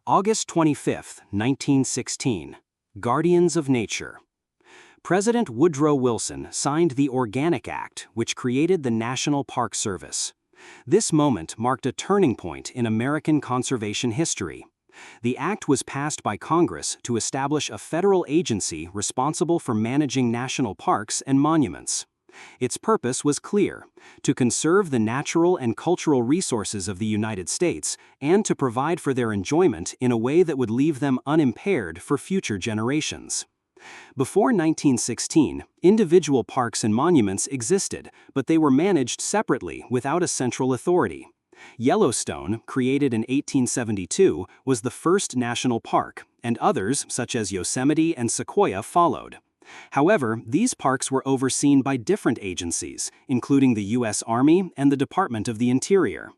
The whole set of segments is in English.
August 25, 1916. Guardians of Nature. President Woodrow Wilson signed the Organic Act, which created the National Park Service. This moment marked a turning point in American conservation history. The act was passed by Congress to establish a federal agency responsible for managing national parks and monuments. Its purpose was clear: to conserve the natural and cultural resources of the United States and to provide for their enjoyment in a way that would leave them unimpaired for future generations. Before 1916, individual parks and monuments existed, but they were managed separately without a central authority. Yellowstone, created in 1872, was the first national park, and others, such as Yosemite and Sequoia, followed. However, these parks were overseen by different agencies, including the U.S. Army and the Department of the Interior.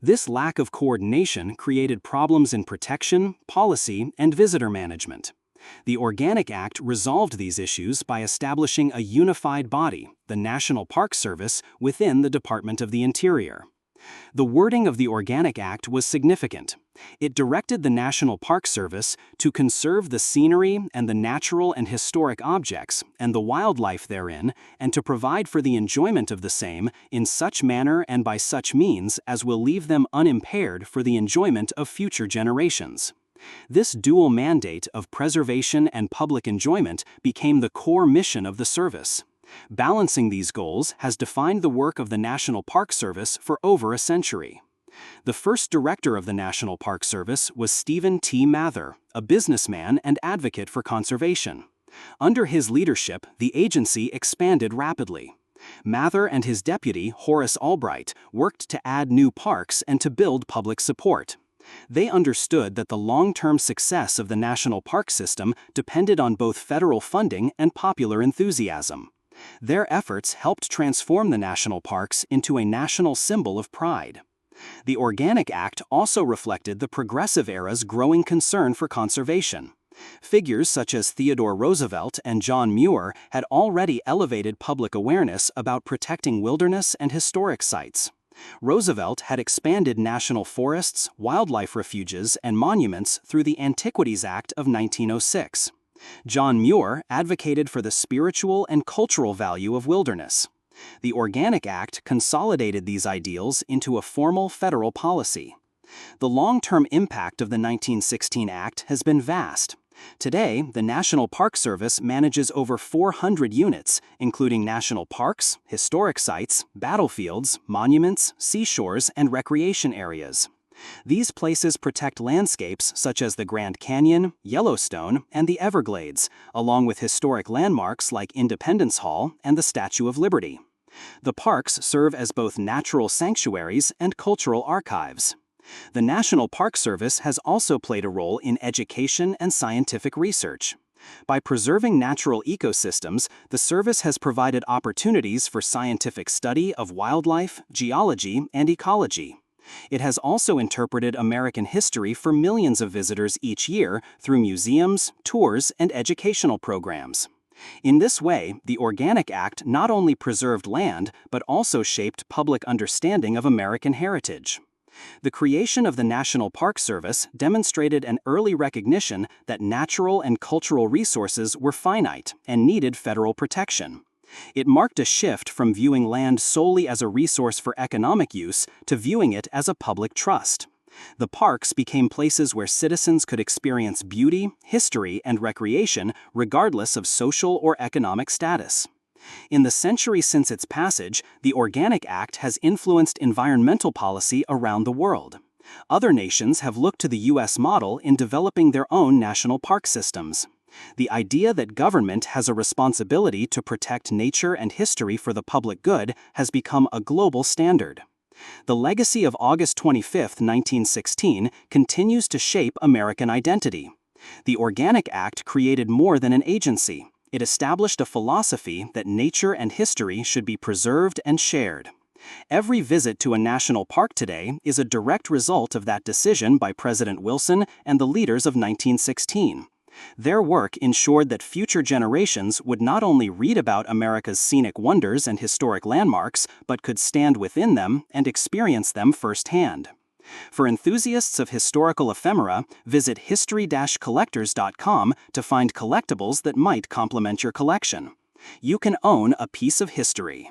This lack of coordination created problems in protection, policy, and visitor management. The Organic Act resolved these issues by establishing a unified body, the National Park Service, within the Department of the Interior. The wording of the Organic Act was significant. It directed the National Park Service to conserve the scenery and the natural and historic objects and the wildlife therein, and to provide for the enjoyment of the same in such manner and by such means as will leave them unimpaired for the enjoyment of future generations. This dual mandate of preservation and public enjoyment became the core mission of the service. Balancing these goals has defined the work of the National Park Service for over a century. The first director of the National Park Service was Stephen T. Mather, a businessman and advocate for conservation. Under his leadership, the agency expanded rapidly. Mather and his deputy, Horace Albright, worked to add new parks and to build public support. They understood that the long-term success of the national park system depended on both federal funding and popular enthusiasm. Their efforts helped transform the national parks into a national symbol of pride. The Organic Act also reflected the Progressive era's growing concern for conservation. Figures such as Theodore Roosevelt and John Muir had already elevated public awareness about protecting wilderness and historic sites. Roosevelt had expanded national forests, wildlife refuges, and monuments through the Antiquities Act of 1906. John Muir advocated for the spiritual and cultural value of wilderness. The Organic Act consolidated these ideals into a formal federal policy. The long-term impact of the 1916 Act has been vast. Today, the National Park Service manages over 400 units, including national parks, historic sites, battlefields, monuments, seashores, and recreation areas. These places protect landscapes such as the Grand Canyon, Yellowstone, and the Everglades, along with historic landmarks like Independence Hall and the Statue of Liberty. The parks serve as both natural sanctuaries and cultural archives. The National Park Service has also played a role in education and scientific research. By preserving natural ecosystems, the service has provided opportunities for scientific study of wildlife, geology, and ecology. It has also interpreted American history for millions of visitors each year through museums, tours, and educational programs. In this way, the Organic Act not only preserved land, but also shaped public understanding of American heritage. The creation of the National Park Service demonstrated an early recognition that natural and cultural resources were finite and needed federal protection. It marked a shift from viewing land solely as a resource for economic use to viewing it as a public trust. The parks became places where citizens could experience beauty, history, and recreation regardless of social or economic status. In the century since its passage, the Organic Act has influenced environmental policy around the world. Other nations have looked to the U.S. model in developing their own national park systems. The idea that government has a responsibility to protect nature and history for the public good has become a global standard. The legacy of August 25, 1916, continues to shape American identity. The Organic Act created more than an agency. It established a philosophy that nature and history should be preserved and shared. Every visit to a national park today is a direct result of that decision by President Wilson and the leaders of 1916. Their work ensured that future generations would not only read about America's scenic wonders and historic landmarks, but could stand within them and experience them firsthand. For enthusiasts of historical ephemera, visit history-collectors.com to find collectibles that might complement your collection. You can own a piece of history.